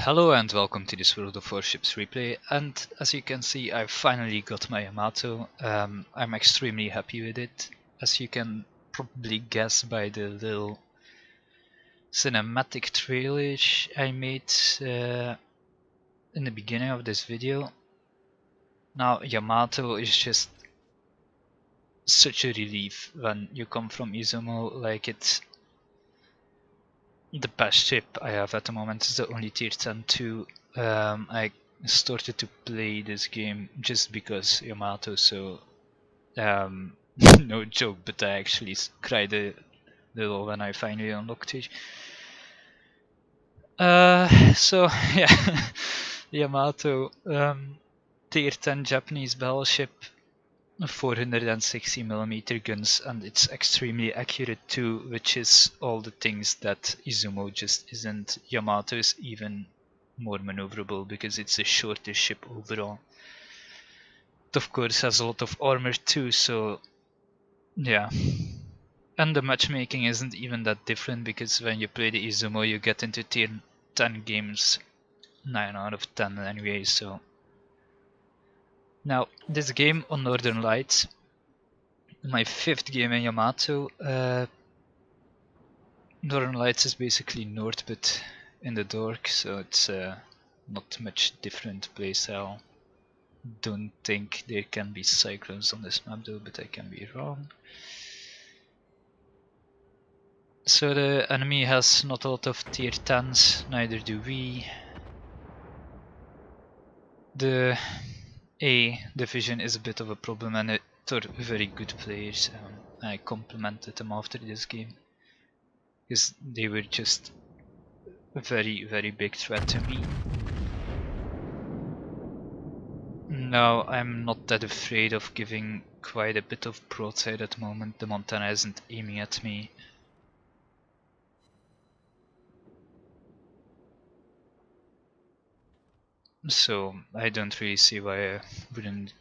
Hello and welcome to this World of Warships replay, and as you can see I finally got my Yamato. I'm extremely happy with it, as you can probably guess by the little cinematic trailer I made in the beginning of this video. Now Yamato is just such a relief when you come from Izumo. Like, it's the best ship I have at the moment. Is the only tier 10 too. I started to play this game just because Yamato, so no joke, but I actually cried a little when I finally unlocked it. So yeah, Yamato, tier 10 Japanese battleship, 460mm guns, and it's extremely accurate too, which is all the things that Izumo just isn't. Yamato is even more maneuverable because it's a shorter ship overall. It of course has a lot of armor too, so yeah. And the matchmaking isn't even that different, because when you play the Izumo you get into tier 10 games 9 out of 10 anyway. So now this game on Northern Lights, my 5th game in Yamato. Northern Lights is basically north but in the dark, so it's not much different playstyle. Don't think there can be cyclones on this map though, but I can be wrong. So the enemy has not a lot of tier 10s, neither do we. The A division is a bit of a problem, and they're very good players. I complimented them after this game, because they were just a very big threat to me. No, I'm not that afraid of giving quite a bit of broadside at the moment. The Montana isn't aiming at me. So I don't really see why I wouldn't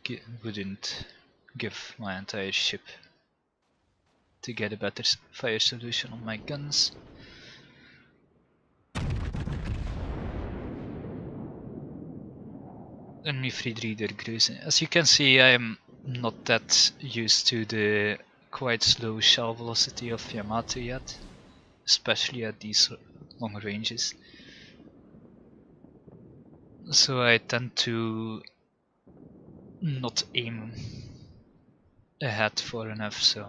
give my entire ship to get a better fire solution on my guns. Enemy Friedrich der Größe. As you can see, I am not that used to the quite slow shell velocity of Yamato yet, especially at these long ranges. So I tend to not aim ahead far enough, so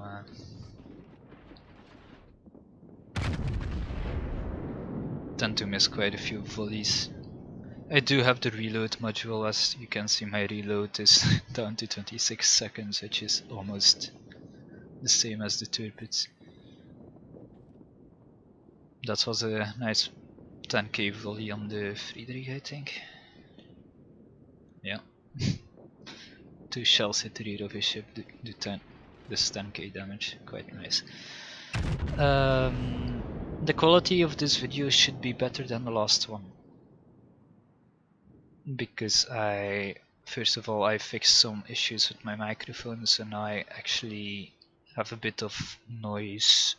tend to miss quite a few volleys. I do have the reload module. As you can see, my reload is down to 26 seconds, which is almost the same as the turrets. That was a nice 10k volley on the Friedrich, I think. Yeah. 2 shells hit the rear of his ship, do this 10k damage, quite nice. The quality of this video should be better than the last one, because first of all I fixed some issues with my microphone, so now I actually have a bit of noise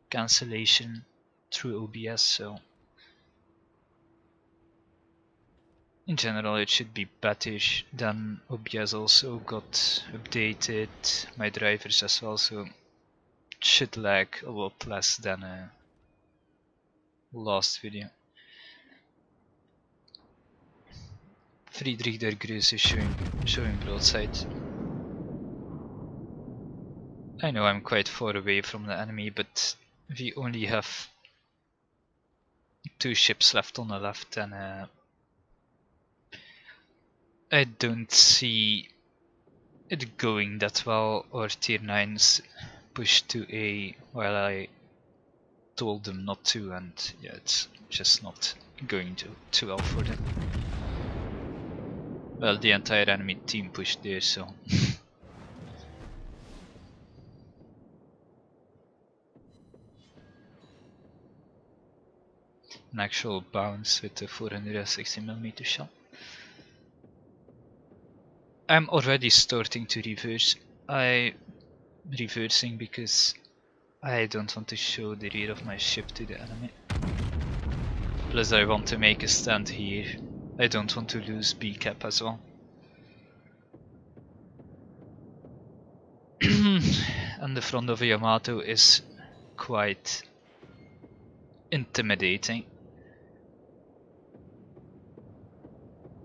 cancellation through OBS, so in general it should be better. Then OBS also got updated, my drivers as well, so it should lag a lot less than last video. Friedrich der Größe showing broadside. I know I'm quite far away from the enemy, but we only have 2 ships left on the left, and I don't see it going that well. Or tier 9s push to A while I told them not to, and yeah, it's just not going too well for them. Well, the entire enemy team pushed there, so an actual bounce with the 460mm shell. I'm already starting to reverse. I'm reversing because I don't want to show the rear of my ship to the enemy. Plus I want to make a stand here. I don't want to lose B cap as well. And the front of Yamato is quite intimidating,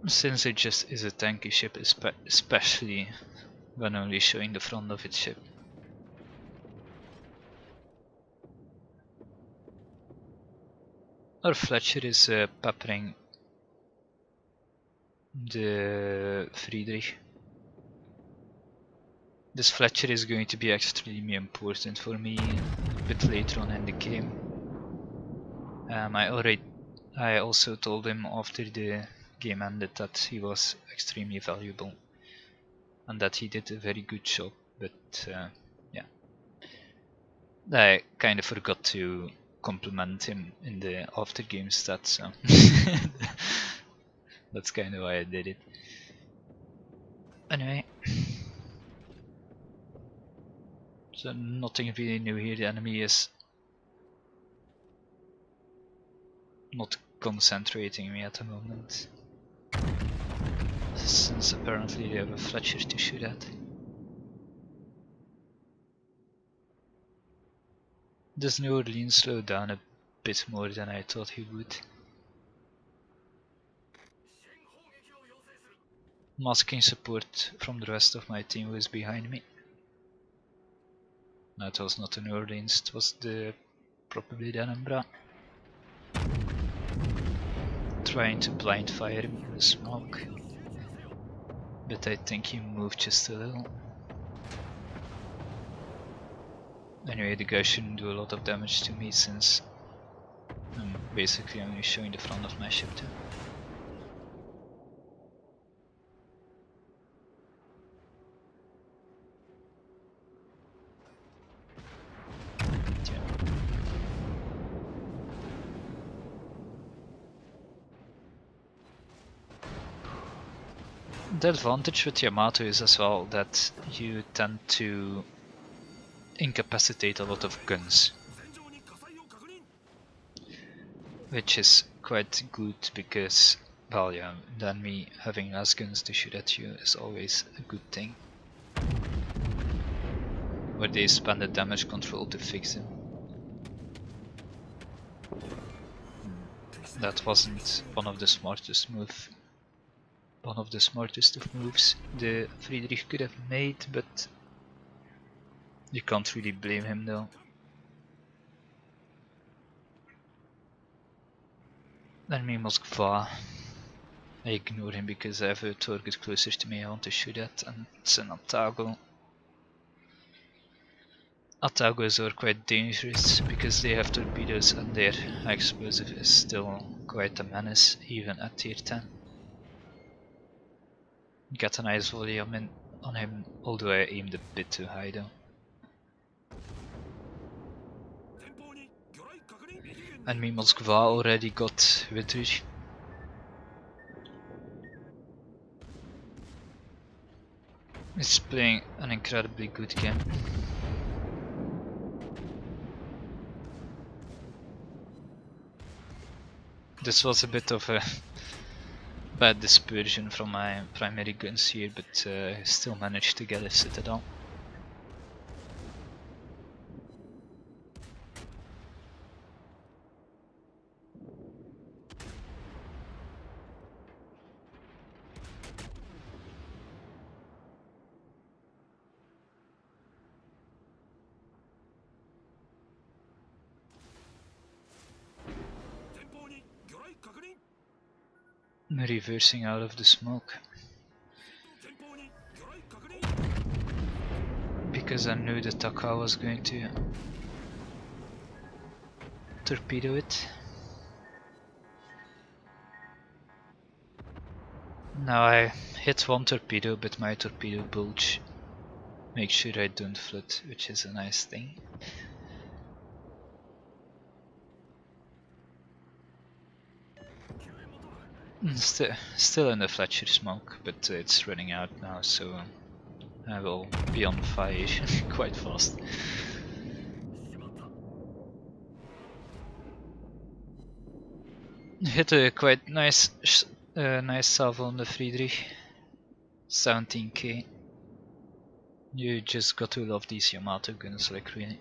since it just is a tanky ship, especially when only showing the front of its ship. Our Fletcher is peppering the Friedrich. This Fletcher is going to be extremely important for me a bit later on in the game. I also told him after the game ended that he was extremely valuable and that he did a very good job, but yeah, I kind of forgot to compliment him in the after game stats, so that's kind of why I did it. Anyway, so nothing really new here. The enemy is not concentrating me at the moment, since apparently they have a Fletcher to shoot at. Does New Orleans slow down a bit more than I thought he would? Masking support from the rest of my team was behind me. No, it was not the New Orleans, it was probably the Anambra. Trying to blind fire him in the smoke, but I think he moved just a little. Anyway, the guy shouldn't do a lot of damage to me since I'm basically only showing the front of my ship too. The advantage with Yamato is as well that you tend to incapacitate a lot of guns, which is quite good because, well, yeah, then me having less guns to shoot at you is always a good thing. Where they spend the damage control to fix him. That wasn't one of the smartest moves. One of the smartest of moves the Friedrich could have made, but you can't really blame him though. Enemy Moskva. I ignore him because I have a target closer to me I want to shoot at, and it's an Atago. Atagos are quite dangerous because they have torpedoes and their explosive is still quite a menace even at tier 10. Got a nice volley on him, although I aimed a bit too high though. Enemy Moskva already got Vitry. He's playing an incredibly good game. This was a bit of a bad dispersion from my primary guns here, but I still managed to get a citadel. I'm reversing out of the smoke because I knew the Taka was going to torpedo it. Now I hit one torpedo, but my torpedo bulge makes sure I don't flood, which is a nice thing. Still in the Fletcher smoke, but it's running out now, so I will be on fire quite fast. Hit a quite nice nice salvo on the Friedrich. 17k. You just got to love these Yamato guns, like really.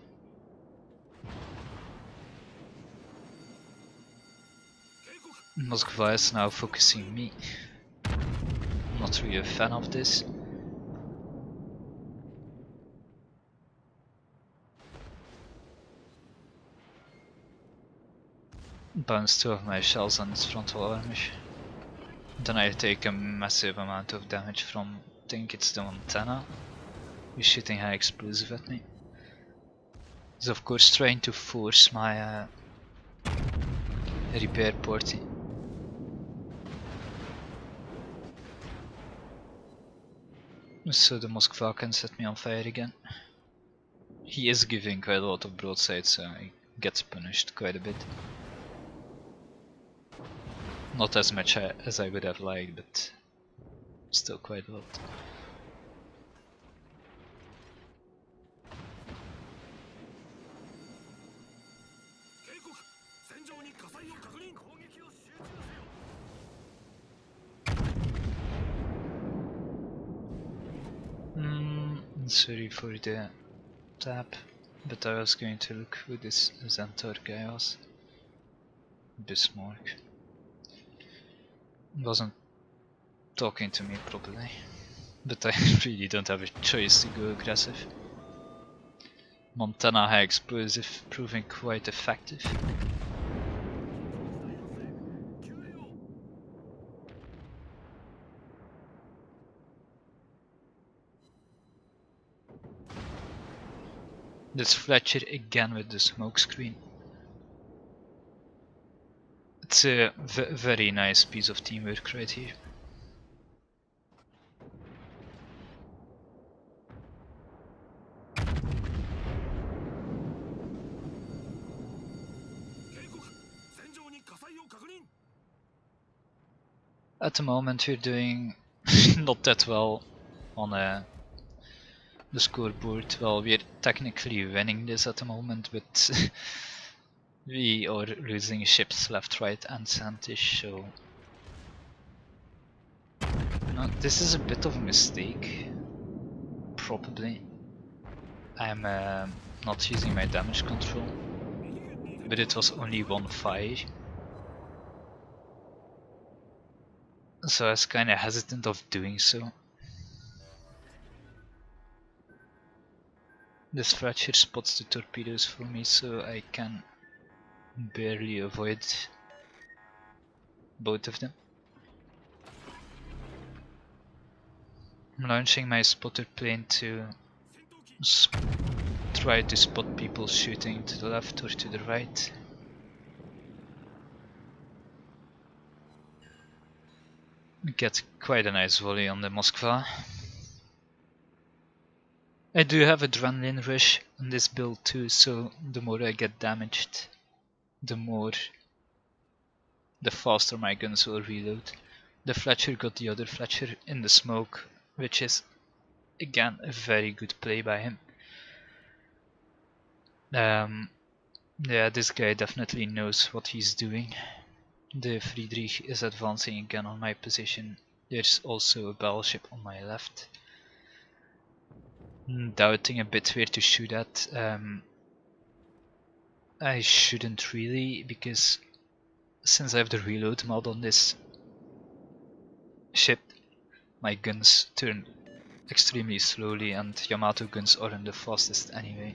Moskva is now focusing me. Not really a fan of this. Bounce 2 of my shells on its frontal armor. Then I take a massive amount of damage from, I think it's the antenna. He's shooting high explosive at me. He's of course trying to force my repair party. So the Moskva can set me on fire again. He is giving quite a lot of broadside, so he gets punished quite a bit. Not as much as I would have liked, but still quite a lot. Sorry for the tap, but I was going to look who this Xantor guy was. Bismarck. Wasn't talking to me properly, but I really don't have a choice to go aggressive. Montana high explosive proving quite effective. This Fletcher again with the smoke screen. It's a very nice piece of teamwork right here. At the moment we're doing not that well on the scoreboard. Well, we're technically winning this at the moment, but we are losing ships left, right and center, so... No, this is a bit of a mistake. Probably. I'm not using my damage control, but it was only one fire. So I was kinda hesitant of doing so. This Fletcher spots the torpedoes for me, so I can barely avoid both of them. I'm launching my spotter plane to try to spot people shooting to the left or to the right. Get quite a nice volley on the Moskva. I do have adrenaline rush on this build too, so the more I get damaged, the faster my guns will reload. The Fletcher got the other Fletcher in the smoke, which is again a very good play by him. Yeah, this guy definitely knows what he's doing. The Friedrich is advancing again on my position. There's also a battleship on my left. Doubting a bit where to shoot at. I shouldn't really, because since I have the reload mod on this ship, my guns turn extremely slowly and Yamato guns aren't the fastest anyway.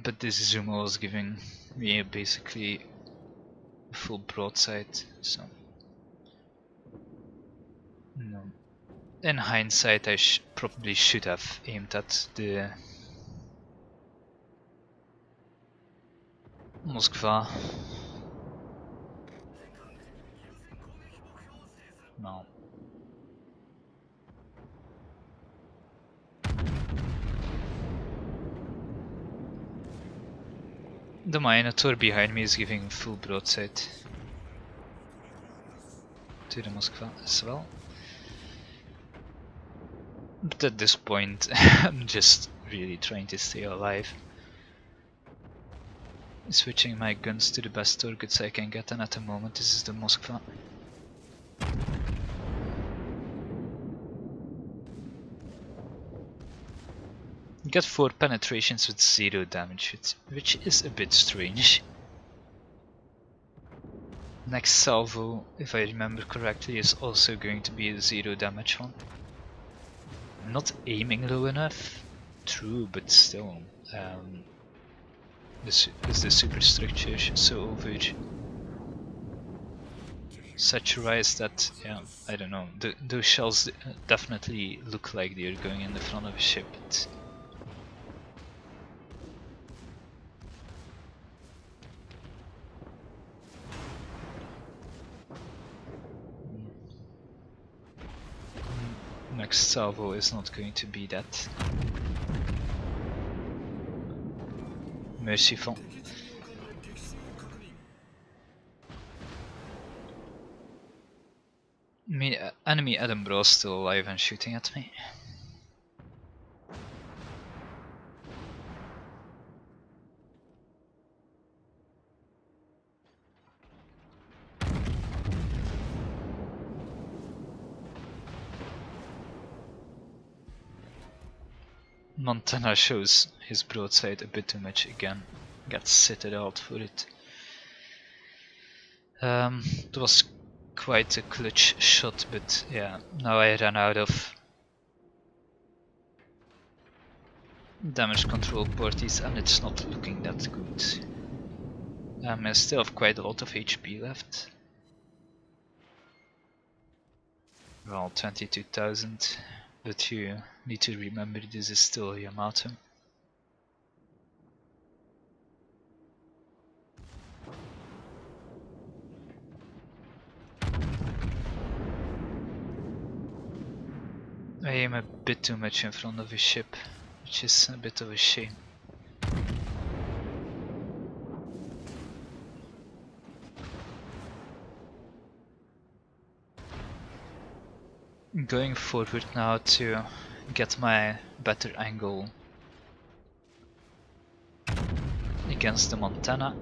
But this Zumo was giving me basically a full broadside, so no. In hindsight, I probably should have aimed at the Moskva. No. The Minotaur behind me is giving full broadside. to the Moskva as well. But at this point, I'm just really trying to stay alive. Switching my guns to the best targets I can get, and at the moment this is the Moskva. Get 4 penetrations with 0 damage, which is a bit strange. Next salvo, if I remember correctly, is also going to be a 0 damage one. I'm not aiming low enough, true, but still. Is the superstructure so over saturized that, yeah, I don't know. Those shells definitely look like they're going in the front of a ship. Next salvo is not going to be that merciful. Enemy Edinburgh is still alive and shooting at me. Montana shows his broadside a bit too much again. Gets sitted out for it. It was quite a clutch shot, but yeah, now I ran out of damage control parties and it's not looking that good. I still have quite a lot of HP left. Well, 22,000, but you need to remember this is still Yamato. I aim a bit too much in front of his ship, which is a bit of a shame. Going forward now to get my better angle against the Montana.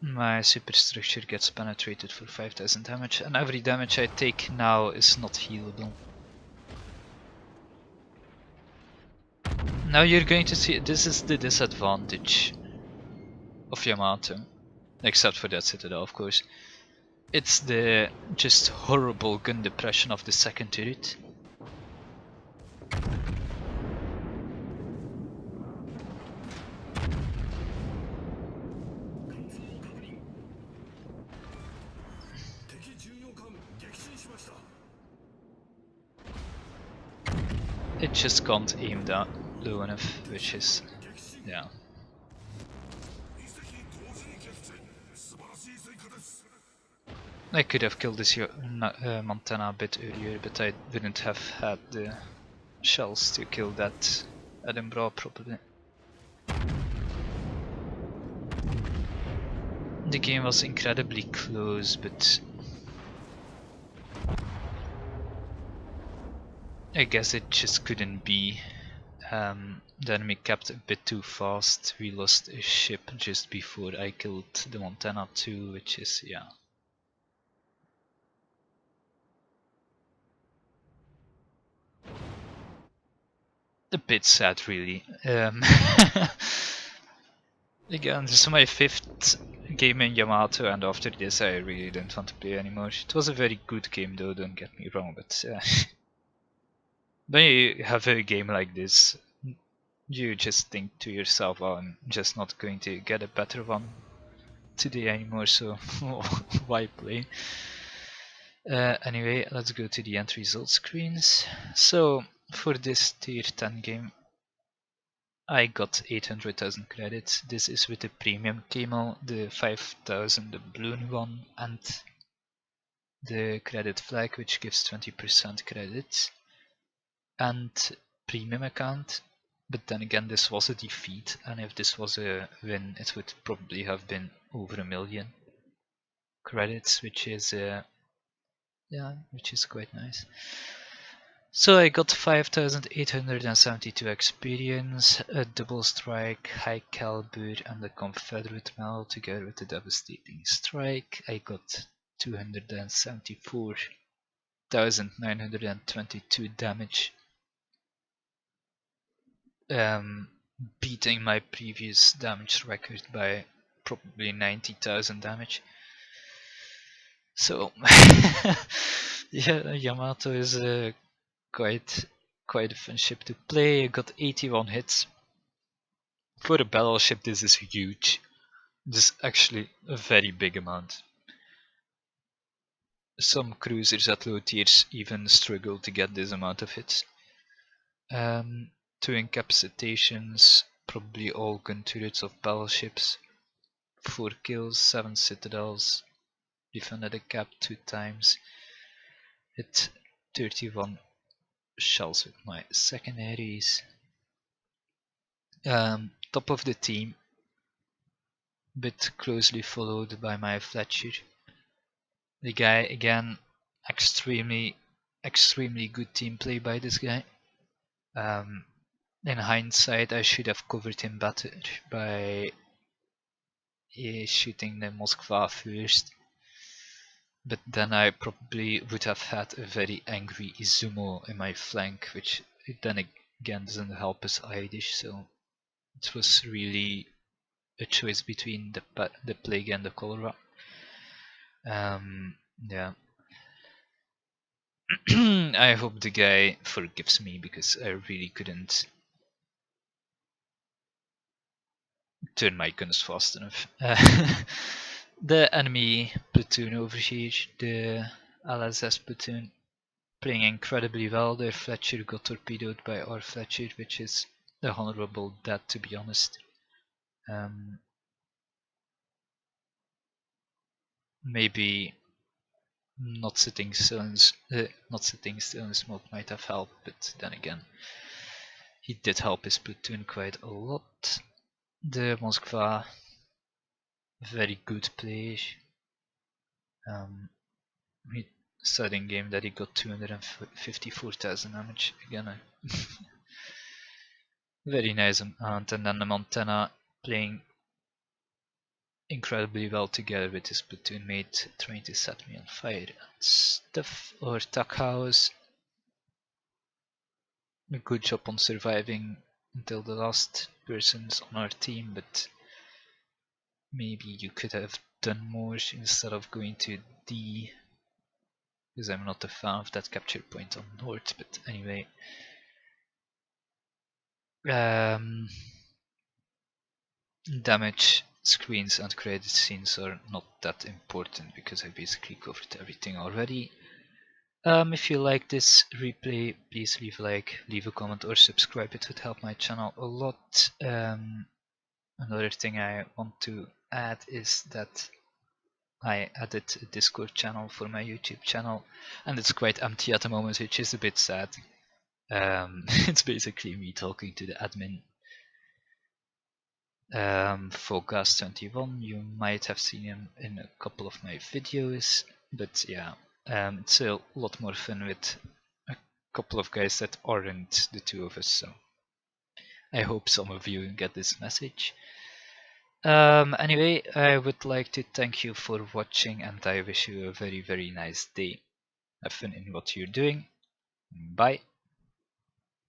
My superstructure gets penetrated for 5000 damage, and every damage I take now is not healable. Now you're going to see, this is the disadvantage of Yamato, except for that citadel of course. It's the just horrible gun depression of the second turret. It just can't aim that low enough, which is, yeah. I could have killed this Montana a bit earlier, but I wouldn't have had the shells to kill that Edinburgh properly. The game was incredibly close, but I guess it just couldn't be. The enemy kept a bit too fast. We lost a ship just before I killed the Montana too, which is, yeah. A bit sad really. Again, this is my 5th game in Yamato, and after this I really didn't want to play anymore. It was a very good game though, don't get me wrong, but when you have a game like this, you just think to yourself, oh, I'm just not going to get a better one today anymore, so why play? Anyway, let's go to the end result screens. So, for this tier 10 game, I got 800,000 credits. This is with the premium camel, the 5,000 the balloon one, and the credit flag, which gives 20% credit. And premium account, but then again this was a defeat, and if this was a win it would probably have been over 1 million credits, which is yeah, which is quite nice. So I got 5,872 experience, a double strike, high caliber, and the Confederate medal together with the devastating strike. I got 274,922 damage, beating my previous damage record by probably 90,000 damage. So yeah, Yamato is quite a fun ship to play. I got 81 hits. For a battleship this is huge. This is actually a very big amount. Some cruisers at low tiers even struggle to get this amount of hits. 2 incapacitations, probably all gun turrets of battleships. 4 kills, 7 citadels. Defended a cap 2 times. Hit 31 shells with my secondaries. Top of the team, bit closely followed by my Fletcher. The guy again, extremely good team play by this guy. In hindsight I should have covered him better by shooting the Moskva first, but then I probably would have had a very angry Izumo in my flank, which then again doesn't help us either, so it was really a choice between the plague and the cholera. Yeah. I hope the guy forgives me because I really couldn't turn my guns fast enough. The enemy platoon over here, the LSS platoon, playing incredibly well. Their Fletcher got torpedoed by our Fletcher, which is a honorable death, to be honest. Maybe not sitting still in smoke might have helped, but then again, he did help his platoon quite a lot. The Moskva, very good play. He said in game that he got 254,000 damage again. Very nice amount, and then the Montana playing incredibly well together with his platoon mate, trying to set me on fire and stuff. Or Takhaus, a good job on surviving until the last person's on our team, but maybe you could have done more instead of going to D, because I'm not a fan of that capture point on North, but anyway. Damage screens and credit scenes are not that important because I basically covered everything already. If you like this replay, please leave a like, leave a comment, or subscribe. It would help my channel a lot. Another thing I want to add is that I added a Discord channel for my YouTube channel, and it's quite empty at the moment, which is a bit sad. It's basically me talking to the admin. Focus21, you might have seen him in a couple of my videos, but yeah, it's a lot more fun with a couple of guys that aren't the two of us, so I hope some of you get this message. Anyway, I would like to thank you for watching, and I wish you a very nice day. Have fun in what you're doing. Bye.